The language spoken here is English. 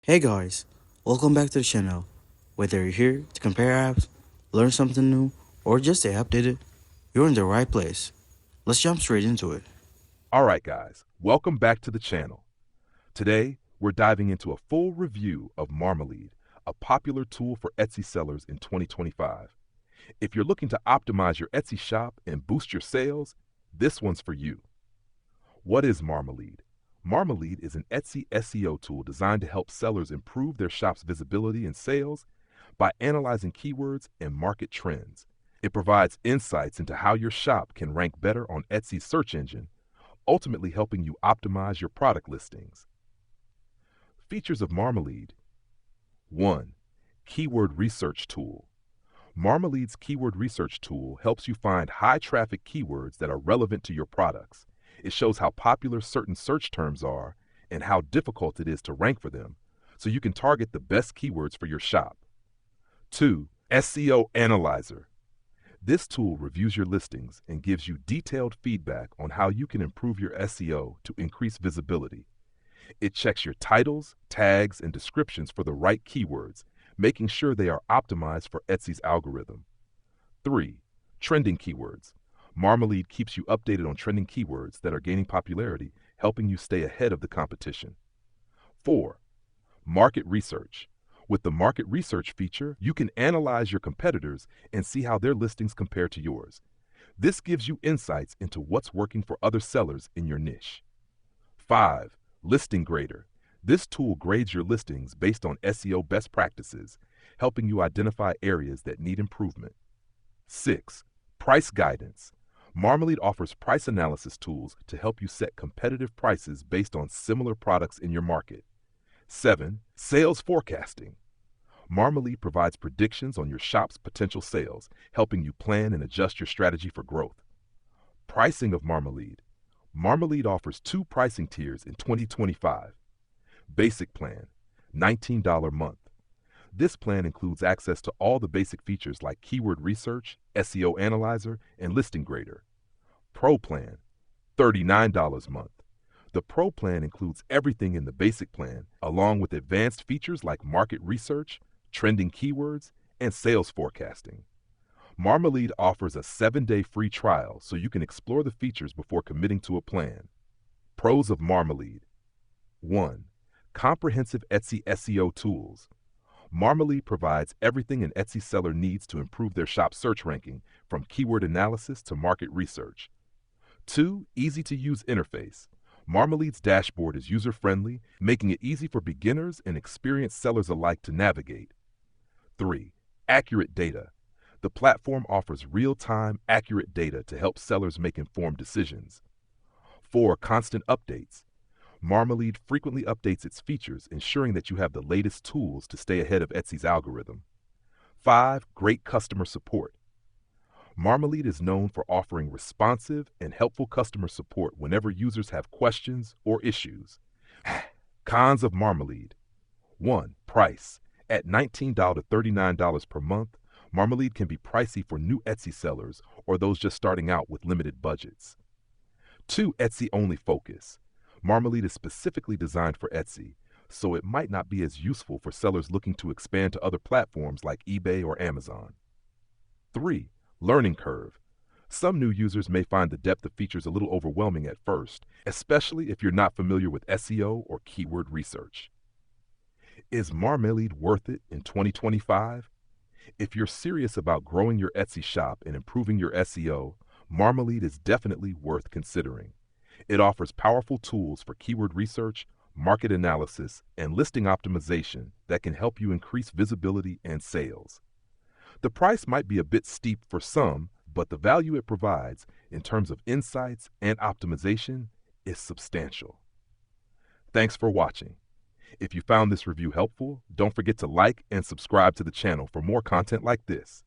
Hey guys, welcome back to the channel. Whether you're here to compare apps, learn something new, or just stay updated, you're in the right place. Let's jump straight into it. All right, guys, welcome back to the channel. Today, we're diving into a full review of Marmalead, a popular tool for Etsy sellers in 2025. If you're looking to optimize your Etsy shop and boost your sales, this one's for you. What is Marmalead? Marmalead is an Etsy SEO tool designed to help sellers improve their shop's visibility and sales by analyzing keywords and market trends. It provides insights into how your shop can rank better on Etsy's search engine, ultimately helping you optimize your product listings. Features of Marmalead. 1. Keyword Research Tool. Marmalead's keyword research tool helps you find high-traffic keywords that are relevant to your products. It shows how popular certain search terms are and how difficult it is to rank for them, so you can target the best keywords for your shop. 2. SEO Analyzer. This tool reviews your listings and gives you detailed feedback on how you can improve your SEO to increase visibility. It checks your titles, tags, and descriptions for the right keywords, making sure they are optimized for Etsy's algorithm. 3. Trending keywords. Marmalead keeps you updated on trending keywords that are gaining popularity, helping you stay ahead of the competition. 4. Market research. With the market research feature, you can analyze your competitors and see how their listings compare to yours. This gives you insights into what's working for other sellers in your niche. 5. Listing Grader. This tool grades your listings based on SEO best practices, helping you identify areas that need improvement. 6. Price Guidance. Marmalead offers price analysis tools to help you set competitive prices based on similar products in your market. 7. Sales Forecasting. Marmalead provides predictions on your shop's potential sales, helping you plan and adjust your strategy for growth. Pricing of Marmalead. Marmalead offers two pricing tiers in 2025. Basic Plan, $19 month. This plan includes access to all the basic features like keyword research, SEO Analyzer, and Listing Grader. Pro Plan, $39 month. The Pro Plan includes everything in the basic plan, along with advanced features like market research, trending keywords, and sales forecasting. Marmalead offers a 7-day free trial so you can explore the features before committing to a plan. Pros of Marmalead. 1. Comprehensive Etsy SEO tools. Marmalead provides everything an Etsy seller needs to improve their shop search ranking, from keyword analysis to market research. 2. Easy-to-use interface. Marmalead's dashboard is user-friendly, making it easy for beginners and experienced sellers alike to navigate. 3. Accurate data. The platform offers real-time, accurate data to help sellers make informed decisions. 4. Constant updates. Marmalead frequently updates its features, ensuring that you have the latest tools to stay ahead of Etsy's algorithm. 5. Great customer support. Marmalead is known for offering responsive and helpful customer support whenever users have questions or issues. Cons of Marmalead. 1. Price. At $19 to $39 per month, Marmalead can be pricey for new Etsy sellers or those just starting out with limited budgets. 2. Etsy-only focus. Marmalead is specifically designed for Etsy, so it might not be as useful for sellers looking to expand to other platforms like eBay or Amazon. 3. Learning curve. Some new users may find the depth of features a little overwhelming at first, especially if you're not familiar with SEO or keyword research. Is Marmalead worth it in 2025? If you're serious about growing your Etsy shop and improving your SEO, Marmalead is definitely worth considering. It offers powerful tools for keyword research, market analysis, and listing optimization that can help you increase visibility and sales. The price might be a bit steep for some, but the value it provides in terms of insights and optimization is substantial. Thanks for watching. If you found this review helpful, don't forget to like and subscribe to the channel for more content like this.